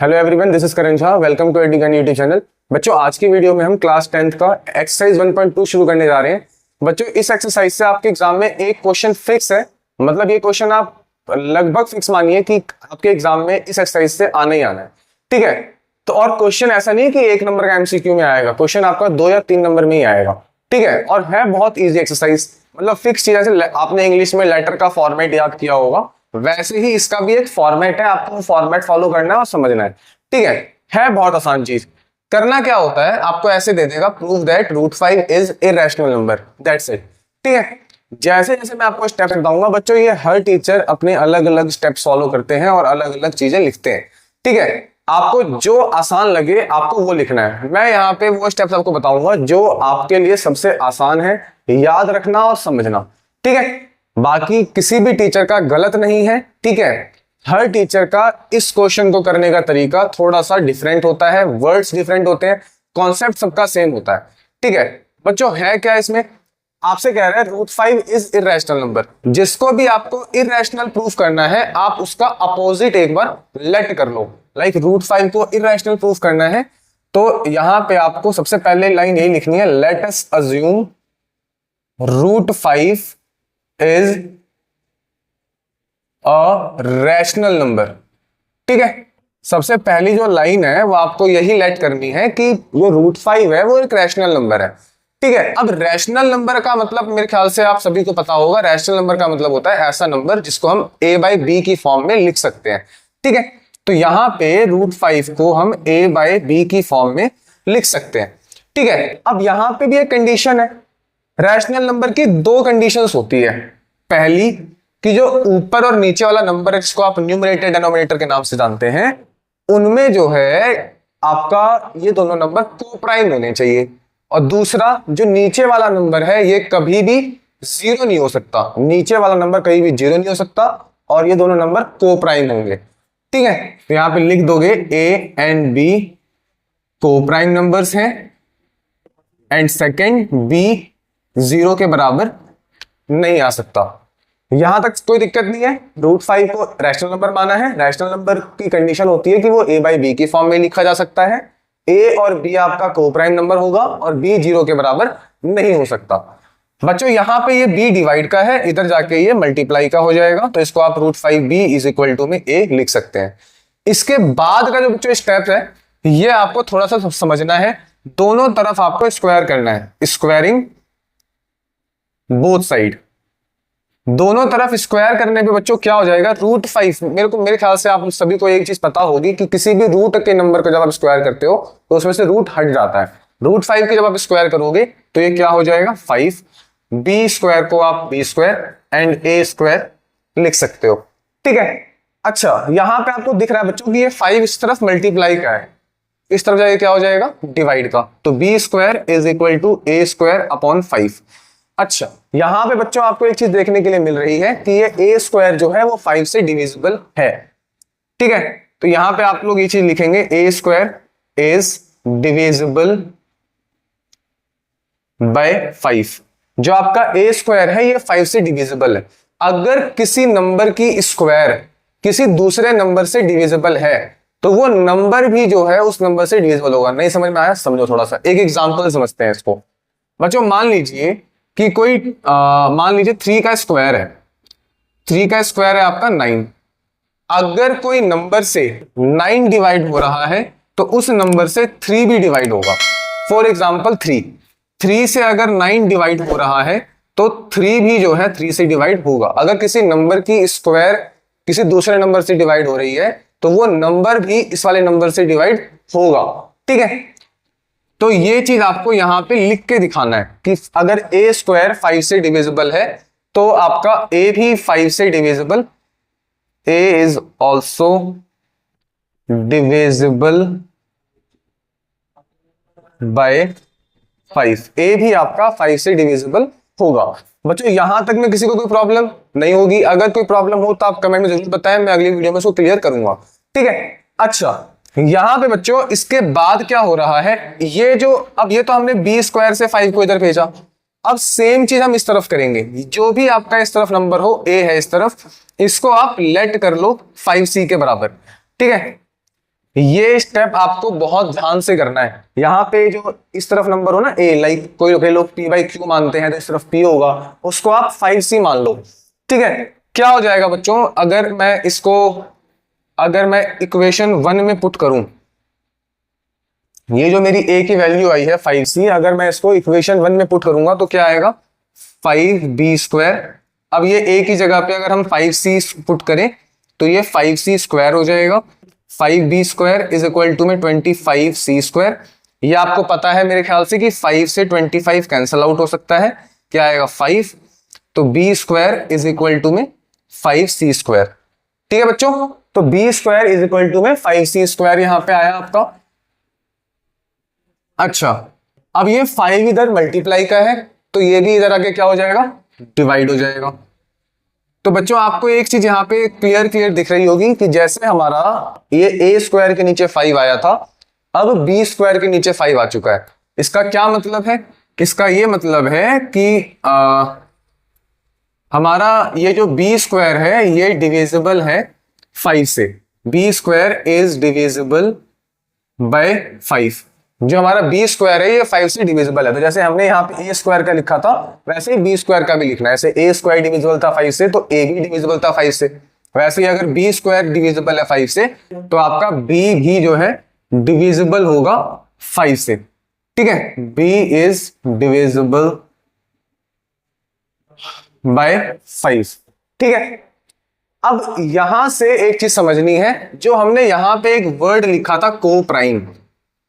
Hello everyone, this is Karan Jha. Welcome to एडीगन YouTube channel. बच्चों, आज की वीडियो में हम क्लास 10th का एक्सरसाइज 1.2 शुरू करने जा रहे हैं। बच्चों, इस एक्सरसाइज से आपके एग्जाम में एक क्वेश्चन फिक्स है। मतलब ये क्वेश्चन आप लगभग फिक्स मानिए कि आपके एग्जाम में इस एक्सरसाइज से आना ही आना है। ठीक है, तो और क्वेश्चन ऐसा नहीं कि 1 नंबर का एमसीक्यू में आएगा, क्वेश्चन आपका 2 या 3 नंबर में ही आएगा। ठीक है, और है बहुत ईजी एक्सरसाइज, मतलब फिक्स चीज। जैसे आपने इंग्लिश में लेटर का फॉर्मेट याद किया होगा, वैसे ही इसका भी एक फॉर्मेट है, आपको फॉर्मेट फॉलो करना है और समझना है। ठीक है बहुत आसान चीज। करना क्या होता है, आपको ऐसे दे देगा, prove that √5 is irrational number, that's it. ठीक है, जैसे जैसे मैं आपको स्टेप्स बताऊंगा बच्चों, ये हर टीचर अपने अलग अलग स्टेप्स फॉलो करते हैं और अलग अलग चीजें लिखते हैं। ठीक है, आपको जो आसान लगे आपको वो लिखना है। मैं यहाँ पे वो स्टेप्स आपको बताऊंगा जो आपके लिए सबसे आसान है याद रखना और समझना। ठीक है, बाकी किसी भी टीचर का गलत नहीं है। ठीक है, हर टीचर का इस क्वेश्चन को करने का तरीका थोड़ा सा डिफरेंट होता है, वर्ड्स डिफरेंट होते हैं, कॉन्सेप्ट सबका सेम होता है। ठीक है बच्चों, है क्या इसमें, आपसे कह रहा है √5 इज इरेशनल नंबर। जिसको भी आपको इरेशनल प्रूफ करना है, आप उसका अपोजिट एक बार लेट कर लो। लाइक √5 को इरेशनल प्रूफ करना है, तो यहां पे आपको सबसे पहले लाइन यही लिखनी है, let us assume √5 is a rational number. ठीक है, सबसे पहली जो लाइन है वो आपको यही लेट करनी है कि जो √5 है वो एक रैशनल नंबर है। ठीक है, अब रैशनल नंबर का मतलब मेरे ख्याल से आप सभी को पता होगा, रैशनल नंबर का मतलब होता है ऐसा नंबर जिसको हम a/b की फॉर्म में लिख सकते हैं। ठीक है, तो यहां पे √5 को हम a/b की फॉर्म में लिख सकते हैं। ठीक है, अब यहां पे भी एक कंडीशन है, रैशनल नंबर की 2 कंडीशंस होती है। पहली कि जो ऊपर और नीचे वाला नंबर है, जिसको आप न्यूमरेटर डिनोमिनेटर के नाम से जानते हैं, उनमें जो है आपका ये दोनों नंबर कोप्राइम होने चाहिए। और दूसरा जो नीचे वाला नंबर है, ये कभी भी 0 नहीं हो सकता। नीचे वाला नंबर कहीं भी 0 नहीं हो सकता और ये दोनों नंबर कोप्राइम होंगे। ठीक है, तो यहां पे लिख दोगे A and B coprime numbers हैं, एंड सेकेंड B 0 के बराबर नहीं आ सकता। यहां तक कोई दिक्कत नहीं है। √5 को रैशनल नंबर माना है। रैशनल नंबर की कंडीशन होती है कि वो a/b की फॉर्म में लिखा जा सकता है। a और b आपका कोप्राइम नंबर होगा और b 0 के बराबर नहीं हो सकता। बच्चों, यहां पे ये b डिवाइड का है, इधर जाके ये मल्टीप्लाई का हो जाएगा, तो इसको आप √5b इज इक्वल टू में a लिख सकते हैं। इसके बाद का जो बच्चों स्टेप है, ये आपको थोड़ा सा समझना है। दोनों तरफ आपको स्क्वायर करना है, स्क्वायरिंग बोथ साइड। दोनों तरफ स्क्वायर करने पे बच्चों क्या हो जाएगा, √5। मेरे ख्याल से आप सभी को एक चीज पता होगी कि किसी भी रूट के नंबर को जब आप स्क्वायर करते हो तो उसमें से रूट हट जाता है। √5 के जब आप स्क्वायर करोगे तो ये क्या हो जाएगा, 5। b² को आप b² एंड a² लिख सकते हो। ठीक है, अच्छा यहां पे आपको दिख रहा है बच्चों कि ये 5 इस तरफ मल्टीप्लाई का है, इस तरफ जाके क्या हो जाएगा, डिवाइड का। तो b² is equal to a² upon 5। अच्छा, यहां पे बच्चों आपको एक चीज देखने के लिए मिल रही है कि ये a² जो है वो 5 से डिविजिबल है। ठीक है, तो यहां पे आप लोग ये चीज लिखेंगे, a² इज डिविजिबल बाय 5। जो आपका a² है ये 5 से डिविजिबल है। अगर किसी नंबर की स्क्वायर किसी दूसरे नंबर से डिविजिबल है तो वो नंबर भी जो है उस नंबर से डिविजिबल होगा। नहीं समझ में आया, समझो थोड़ा सा, एक एग्जांपल समझते हैं इसको। बच्चों, मान लीजिए कि कोई मान लीजिए 3 का स्क्वायर है, 3 का स्क्वायर है आपका 9। अगर कोई नंबर से 9 डिवाइड हो रहा है तो उस नंबर से 3 भी डिवाइड होगा। फॉर एग्जांपल 3 से अगर 9 डिवाइड हो रहा है तो 3 भी जो है 3 से डिवाइड होगा। अगर किसी नंबर की स्क्वायर किसी दूसरे नंबर से डिवाइड हो रही है तो वो नंबर भी इस वाले नंबर से डिवाइड होगा। ठीक है, तो ये चीज आपको यहां पे लिख के दिखाना है कि अगर a² 5 से डिविजिबल है तो आपका a भी 5 से divisible, a is also divisible by 5। a भी आपका 5 से डिविजिबल होगा। बच्चों, यहां तक में किसी को कोई प्रॉब्लम नहीं होगी? अगर कोई प्रॉब्लम हो तो आप कमेंट में जरूर बताएं, मैं अगली वीडियो में उसको क्लियर करूंगा। ठीक है, अच्छा यहां पे बच्चों इसके बाद क्या हो रहा है, ये जो अब ये तो हमने b² से 5 को इधर भेजा, अब सेम चीज हम इस तरफ करेंगे। जो भी आपका इस तरफ नंबर हो, a है इस तरफ, इसको आप लेट कर लो 5c के बराबर। ठीक है, ये स्टेप आपको बहुत ध्यान से करना है। यहाँ पे जो इस तरफ नंबर हो ना ए, लाइक कोई लोग p बाई क्यू मानते हैं तो इस तरफ p होगा, उसको आप 5c मान लो। ठीक है, क्या हो जाएगा बच्चों, अगर मैं इक्वेशन 1 में पुट करूं, ये जो मेरी a की वैल्यू आई है 5c, अगर मैं इसको इक्वेशन 1 में पुट करूंगा तो क्या आएगा 5b²। अब ये a की जगह पे अगर हम 5c पुट करें तो ये 5c² हो जाएगा। 5b² इज इक्वल टू में 25c²। ये आपको पता है मेरे ख्याल से कि 5 से 25 कैंसल आउट हो सकता है, क्या आएगा 5, तो b² इज इक्वल टू में 5c²। ठीक है बच्चों, तो b² इज इक्वल टू में 5c² यहां पे आया आपका। अच्छा, अब ये 5 इधर मल्टीप्लाई का है तो ये भी इधर आके क्या हो जाएगा, डिवाइड हो जाएगा। तो बच्चों आपको एक चीज यहाँ पे क्लियर दिख रही होगी कि जैसे हमारा ये a² के नीचे 5 आया था, अब b² के नीचे 5 आ चुका है। इसका क्या मतलब है, इसका ये मतलब है कि हमारा ये जो b² है ये डिविजिबल है 5 से। b² is divisible by 5। जो हमारा b² है ये 5 से डिविजिबल है, तो जैसे हमने यहाँ पे a² का लिखा था वैसे ही b² का भी लिखना है। जैसे a² डिविजिबल था 5 से तो a भी डिविजिबल था 5 से, वैसे ही अगर b² डिविजिबल है 5 से तो आपका b भी जो है डिविजिबल होगा 5 से। ठीक है, b इज डिविजिबल बाय 5। ठीक है, अब यहां से एक चीज समझनी है, जो हमने यहां पे एक वर्ड लिखा था को प्राइम,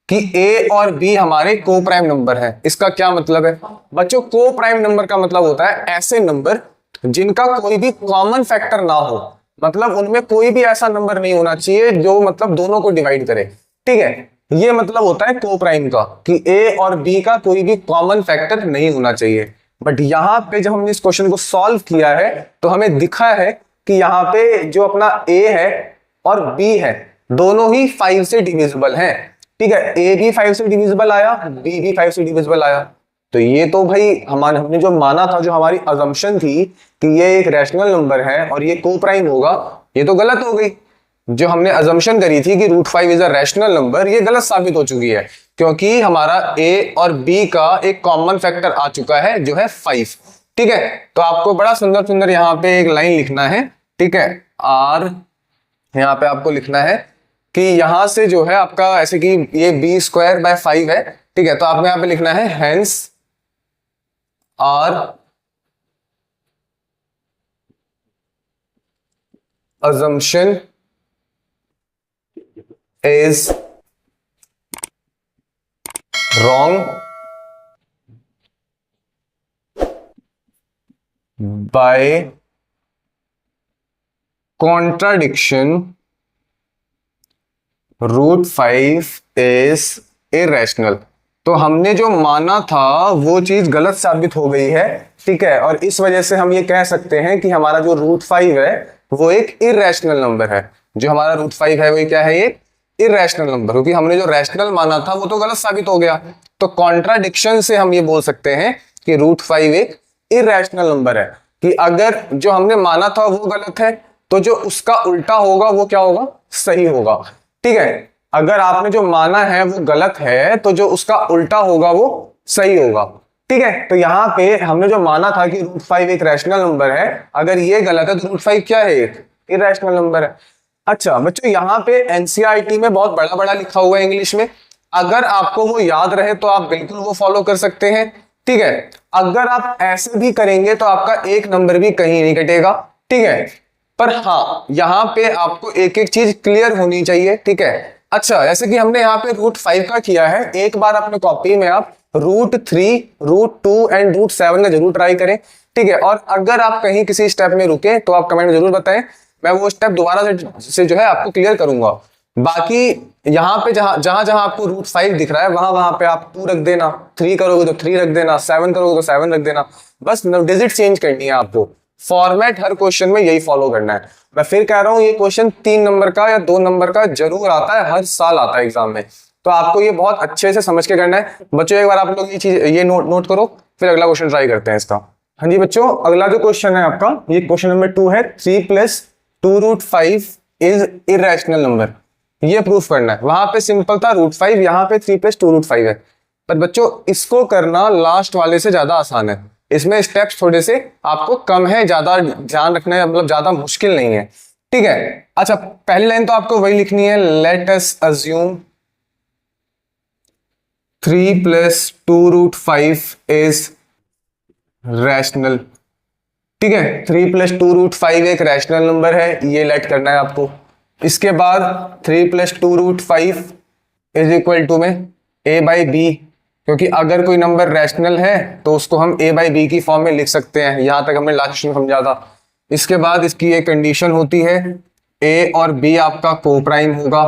कि a और b हमारे को प्राइम नंबर है। इसका क्या मतलब है बच्चों, को प्राइम नंबर का मतलब होता है ऐसे नंबर जिनका कोई भी कॉमन फैक्टर ना हो, मतलब उनमें कोई भी ऐसा नंबर नहीं होना चाहिए जो मतलब दोनों को डिवाइड करे। ठीक है, ये मतलब होता है को प्राइम का, कि a और b का कोई भी कॉमन फैक्टर नहीं होना चाहिए। बट यहाँ पे जब हमने इस क्वेश्चन को सॉल्व किया है तो हमें दिखा है कि यहाँ पे जो अपना a है और b है दोनों ही 5 से डिविजिबल हैं। ठीक है, a भी 5 से डिविजिबल आया, b भी 5 से डिविजिबल आया। तो ये तो भाई हमने जो माना था, जो हमारी अजम्पशन थी कि ये एक रैशनल नंबर है और ये को प्राइम होगा, ये तो गलत हो गई। जो हमने अजम्पशन करी थी कि √5 इज अ रैशनल नंबर, ये गलत साबित हो चुकी है, क्योंकि हमारा a और b का एक कॉमन फैक्टर आ चुका है जो है 5। ठीक है, तो आपको बड़ा सुंदर सुंदर यहाँ पे एक लाइन लिखना है। ठीक है, r यहाँ पे आपको लिखना है कि यहां से जो है आपका, ऐसे कि ये b² बाय 5 है। ठीक है, तो आपको यहां पे लिखना है hence our assumption is wrong by contradiction, √5 is irrational। तो हमने जो माना था वो चीज गलत साबित हो गई है। ठीक है, और इस वजह से हम ये कह सकते हैं कि हमारा जो √5 है वो एक इरेशनल नंबर है। जो हमारा √5 है वो क्या है, ये इरेशनल नंबर, क्योंकि हमने जो रैशनल माना था वो तो गलत साबित हो गया। तो कॉन्ट्राडिक्शन से हम ये बोल सकते हैं कि √5 एक इरेशनल नंबर है, कि अगर जो हमने माना था वो गलत है तो जो उसका उल्टा होगा वो क्या होगा, सही होगा। ठीक है, अगर आपने जो माना है वो गलत है तो जो उसका उल्टा होगा वो सही होगा। ठीक है, तो यहाँ पे हमने जो माना था कि √5 एक रैशनल नंबर है, अगर ये गलत है तो √5 क्या है, एक इरेशनल नंबर है। अच्छा बच्चों, यहाँ पे एनसीईआरटी में बहुत बड़ा बड़ा लिखा हुआ है इंग्लिश में, अगर आपको वो याद रहे तो आप बिल्कुल वो फॉलो कर सकते हैं। ठीक है, अगर आप ऐसे भी करेंगे तो आपका एक नंबर भी कहीं नहीं कटेगा। ठीक है, पर हाँ यहाँ पे आपको एक एक चीज क्लियर होनी चाहिए। ठीक है, अच्छा जैसे कि हमने यहाँ पे √5 का किया है, एक बार अपने कॉपी में आप √3, √2 एंड √7 का जरूर ट्राई करें। ठीक है, और अगर आप कहीं किसी स्टेप में रुके तो आप कमेंट में जरूर बताएं, मैं वो स्टेप दोबारा से जो है आपको क्लियर करूंगा। बाकी यहाँ पे जहां जहां आपको √5 दिख रहा है वहां वहां पे आप 2 रख देना, 3 करोगे तो 3 रख देना, 7 करोगे तो 7 रख देना, बस डिजिट चेंज करनी है आपको। फॉर्मेट हर क्वेश्चन में यही फॉलो करना है। मैं फिर कह रहा हूँ ये क्वेश्चन 3 नंबर का या 2 नंबर का जरूर आता है, हर साल आता है एग्जाम में, तो आपको ये बहुत अच्छे से समझ के करना है। बच्चों एक बार आप लोग ये चीज ये नोट करो, फिर अगला क्वेश्चन ट्राई करते हैं इसका। हाँ जी बच्चों, अगला जो क्वेश्चन है आपका, ये क्वेश्चन नंबर 2 है, 3 + 2√5 इज इरेशनल नंबर। ये प्रूफ करना है। वहां पे सिंपल था √5, यहाँ पे 3 + 2√5 है। पर बच्चों इसको करना लास्ट वाले से ज्यादा आसान है, इसमें स्टेप्स थोड़े से आपको कम है, ज्यादा ध्यान रखना है, मतलब ज्यादा मुश्किल नहीं है, ठीक है। अच्छा, पहली लाइन तो आपको वही लिखनी है, let us assume 3 + 2√5 is rational, ठीक है। 3 + 2√5 एक रैशनल नंबर है, ये लेट करना है आपको। इसके बाद 3 + 2√5 इज इक्वल टू में a/b, क्योंकि अगर कोई नंबर रैशनल है तो उसको हम a/b की फॉर्म में लिख सकते हैं, यहां तक हमने लास्ट क्वेश्चन समझा था। इसके बाद इसकी एक कंडीशन होती है, a और b आपका कोप्राइम होगा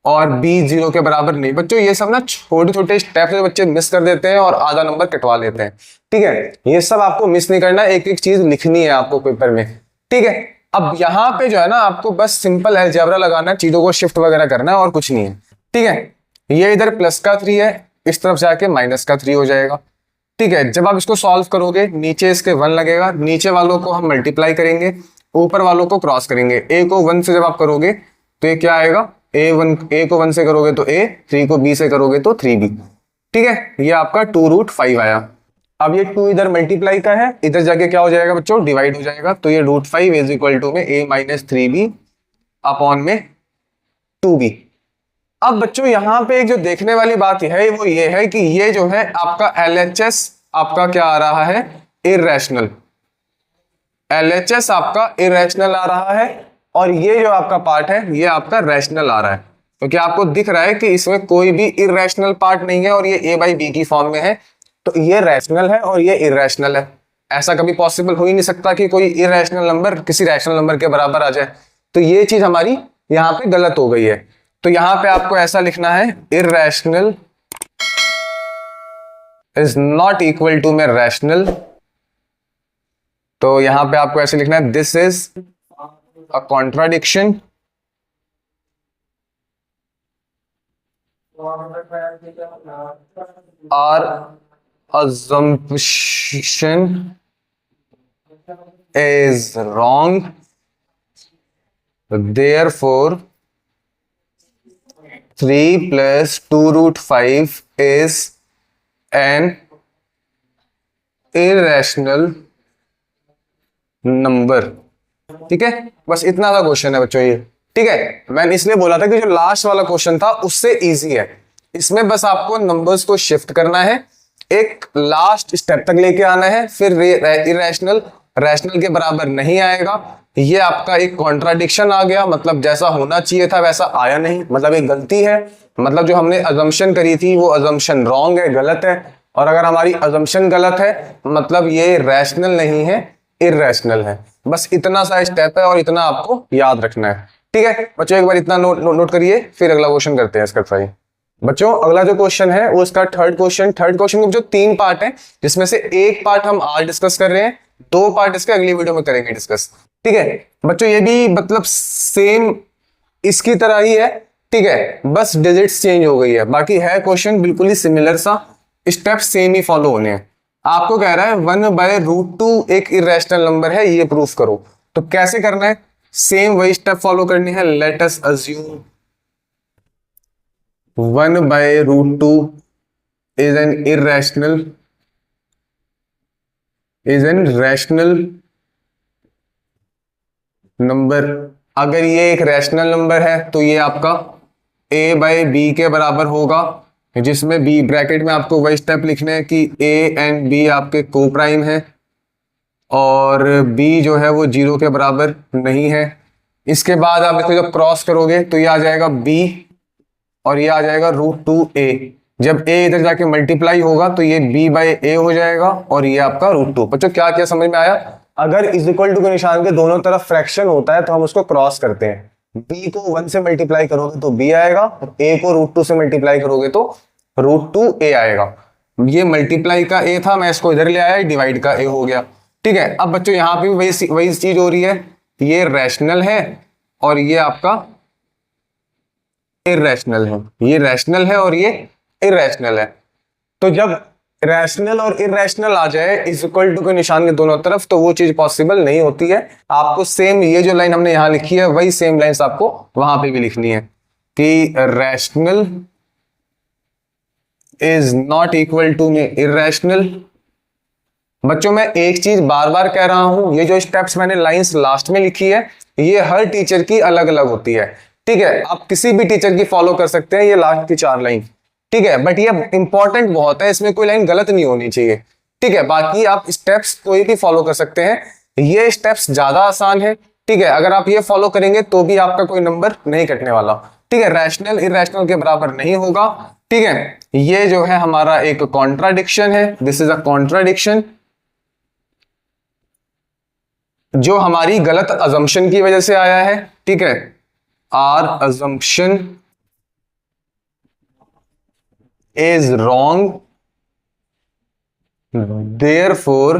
और b 0 के बराबर नहीं। बच्चों ये सब ना छोटे छोटे स्टेप्स बच्चे मिस कर देते हैं और आधा नंबर कटवा लेते हैं, ठीक है। ये सब आपको मिस नहीं करना, एक एक चीज लिखनी है आपको पेपर में, ठीक है। अब यहाँ पे जो है ना आपको बस सिंपल अलजेब्रा लगाना है, चीजों को शिफ्ट वगैरह करना है और कुछ नहीं है, ठीक है। ये इधर प्लस का 3 है, इस तरफ जाके माइनस का 3 हो जाएगा, ठीक है। जब आप इसको सॉल्व करोगे नीचे इसके 1 लगेगा, नीचे वालों को हम मल्टीप्लाई करेंगे, ऊपर वालों को क्रॉस करेंगे। a को 1 से जब आप करोगे तो ये क्या आएगा, a को 1 से करोगे तो a, 3 को b से करोगे तो 3b, ठीक है। ये आपका 2√5 आया। अब ये 2 इधर मल्टीप्लाई का है, इधर जाके क्या हो जाएगा बच्चों, डिवाइड हो जाएगा। तो ये √5 इज इक्वल टू में a - 3b अपॉन में 2b। अब बच्चों यहाँ पे एक जो देखने वाली बात है वो ये है कि ये जो है आपका LHS आपका क्या आ रहा है, इर्रेशनल। LHS आपका इर्रेशनल आ रहा है और ये जो आपका पार्ट है ये आपका रैशनल आ रहा है, क्योंकि आपको दिख रहा है कि इसमें कोई भी इर्रेशनल पार्ट नहीं है और ये a/b की फॉर्म में है, तो ये रैशनल है और ये इर्रेशनल है। ऐसा कभी पॉसिबल हो ही नहीं सकता कि कोई इर्रेशनल नंबर किसी रैशनल नंबर के बराबर आ जाए, तो ये चीज हमारी यहाँ पे गलत हो गई है। तो यहां पे आपको ऐसा लिखना है, irrational is not equal to में रैशनल। तो यहां पे आपको ऐसे लिखना है, दिस इज अ कॉन्ट्राडिक्शन और assumption is wrong, therefore 3 + 2√5 is an irrational number, ठीक है। बस इतना सा क्वेश्चन है बच्चों ये, ठीक है। मैंने इसलिए बोला था कि जो लास्ट वाला क्वेश्चन था उससे इजी है, इसमें बस आपको नंबर्स को शिफ्ट करना है, एक लास्ट स्टेप तक लेके आना है, फिर इरेशनल रैशनल के बराबर नहीं आएगा, ये आपका एक कॉन्ट्राडिक्शन आ गया, मतलब जैसा होना चाहिए था वैसा आया नहीं, मतलब एक गलती है, मतलब जो हमने अजम्पशन करी थी वो अजम्पशन रॉन्ग है, गलत है। और अगर हमारी अजम्पशन गलत है मतलब ये रैशनल नहीं है, इर्रेशनल है। बस इतना सा स्टेप है और इतना आपको याद रखना है, ठीक है बच्चों। एक बार इतना नोट करिए, फिर अगला क्वेश्चन करते हैं इसका ट्राई। बच्चों अगला जो क्वेश्चन है वो इसका थर्ड क्वेश्चन के जो 3 पार्ट हैं, जिसमें से एक पार्ट हम आज डिस्कस कर रहे हैं, 2 पार्ट इसके अगली वीडियो में करेंगे डिस्कस, ठीक है बच्चों। ये भी मतलब सेम इसकी तरह ही है, ठीक है, बस डिजिट्स चेंज हो गई है, बाकी है क्वेश्चन बिल्कुल ही सिमिलर सा, स्टेप सेम ही फॉलो होने हैं। आपको कह रहा है 1/√2 एक इरेशनल नंबर है, ये प्रूफ करो। तो कैसे करना है, सेम वही स्टेप फॉलो करनी है। Let us assume 1/√2 is an rational number. अगर ये एक रैशनल नंबर है तो ये आपका a/b के बराबर होगा, जिसमें b ब्रैकेट में आपको वही स्टेप लिखने हैं कि a एंड b आपके को प्राइम है और b जो है वो 0 के बराबर नहीं है। इसके बाद आप इसको जब क्रॉस करोगे तो ये आ जाएगा b और ये आ जाएगा √2a। जब a इधर जाके मल्टीप्लाई होगा तो ये b/a हो जाएगा और ये आपका √2। बच्चों क्या क्या समझ में आया, अगर इज इक्वल टू के निशान के दोनों तरफ फ्रैक्शन होता है तो हम उसको क्रॉस करते हैं। b को 1 से मल्टीप्लाई करोगे तो b आएगा, a को √2 से मल्टीप्लाई करोगे तो √2a आएगा। ये मल्टीप्लाई का a था, मैं इसको इधर ले आया, डिवाइड का a हो गया, ठीक है। अब बच्चों यहाँ पे भी वही चीज हो रही है, ये रैशनल है और ये आपका इर्रेशनल है, ये रैशनल है और ये इर्रेशनल है। तो जब रैशनल और इर्रेशनल आ जाए इज इक्वल टू के निशान के दोनों तरफ तो वो चीज पॉसिबल नहीं होती है। आपको सेम ये जो लाइन हमने यहाँ लिखी है वही सेम लाइंस आपको वहां पे भी लिखनी है, कि rational is not equal to में इररेशनल। बच्चों मैं एक चीज बार बार कह रहा हूं, ये जो स्टेप्स मैंने लाइंस लास्ट में लिखी है ये हर टीचर की अलग अलग होती है, ठीक है। आप किसी भी टीचर की फॉलो कर सकते हैं ये लास्ट की 4 लाइन, ठीक है, बट ये इंपॉर्टेंट बहुत है, इसमें कोई लाइन गलत नहीं होनी चाहिए, ठीक है। बाकी आप स्टेप्स कोई भी फॉलो कर सकते हैं, ये स्टेप्स ज्यादा आसान है, ठीक है। अगर आप ये फॉलो करेंगे तो भी आपका कोई नंबर नहीं कटने वाला, ठीक है। रैशनल इररेशनल के बराबर नहीं होगा, ठीक है। ये जो है हमारा एक कॉन्ट्राडिक्शन है, दिस इज अ कॉन्ट्राडिक्शन जो हमारी गलत अजम्पशन की वजह से आया है, ठीक है। Our assumption is wrong therefore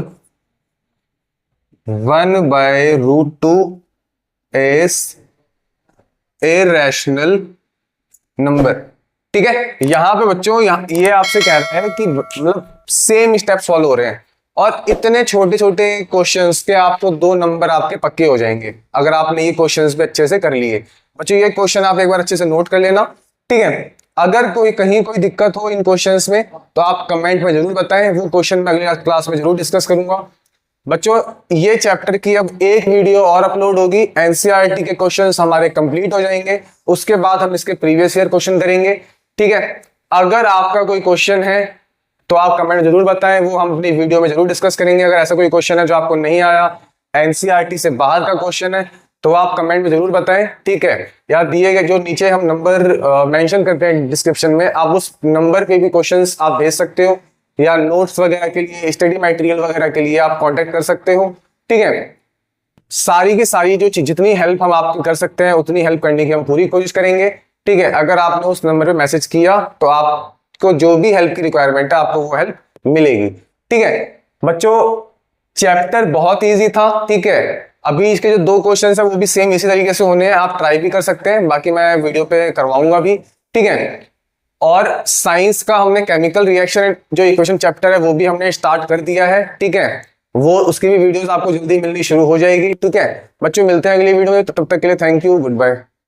1/√2 is irrational number, ठीक है। यहां पे बच्चों ये आपसे कह रहा है कि मतलब सेम स्टेप्स फॉलो हो रहे हैं और इतने छोटे छोटे क्वेश्चंस के आपको 2 नंबर आपके पक्के हो जाएंगे अगर आपने ये क्वेश्चंस भी अच्छे से कर लिए। बच्चों ये क्वेश्चन आप एक बार अच्छे से नोट कर लेना, ठीक है। अगर कहीं कोई दिक्कत हो इन क्वेश्चंस में तो आप कमेंट में जरूर बताएं, वो क्वेश्चन मैं अगली क्लास में जरूर डिस्कस करूंगा। बच्चों ये चैप्टर की अब एक वीडियो और अपलोड होगी, एनसीईआरटी के क्वेश्चंस हमारे कंप्लीट हो जाएंगे, उसके बाद हम इसके प्रीवियस ईयर क्वेश्चन करेंगे, ठीक है। अगर आपका कोई क्वेश्चन है तो आप कमेंट जरूर बताएं, वो हम अपनी वीडियो में जरूर डिस्कस करेंगे। अगर ऐसा कोई क्वेश्चन है जो आपको नहीं आया, एनसीईआरटी से बाहर का क्वेश्चन है, तो आप कमेंट में जरूर बताएं, ठीक है। या दिए गए जो नीचे हम नंबर मेंशन करते हैं डिस्क्रिप्शन में, आप उस नंबर पे भी क्वेश्चंस आप भेज सकते हो, या नोट्स वगैरह के लिए, स्टडी मटेरियल वगैरह के लिए आप कांटेक्ट कर सकते हो, ठीक है। सारी की सारी जो जितनी हेल्प हम आपकी कर सकते हैं उतनी हेल्प करने की हम पूरी कोशिश करेंगे, ठीक है। अगर आपने उस नंबर पे मैसेज किया तो आपको जो भी हेल्प की रिक्वायरमेंट है आपको वो हेल्प मिलेगी, ठीक है। बच्चों चैप्टर बहुत इजी था, ठीक है। अभी इसके जो 2 क्वेश्चन है वो भी सेम इसी तरीके से होने हैं, आप ट्राई भी कर सकते हैं, बाकी मैं वीडियो पे करवाऊंगा भी, ठीक है। और साइंस का हमने केमिकल रिएक्शन जो इक्वेशन चैप्टर है वो भी हमने स्टार्ट कर दिया है, ठीक है। वो उसकी भी वीडियोस आपको जल्दी मिलनी शुरू हो जाएगी, ठीक है। बच्चों मिलते हैं अगली वीडियो में, तब तक के लिए थैंक यू, गुड बाय।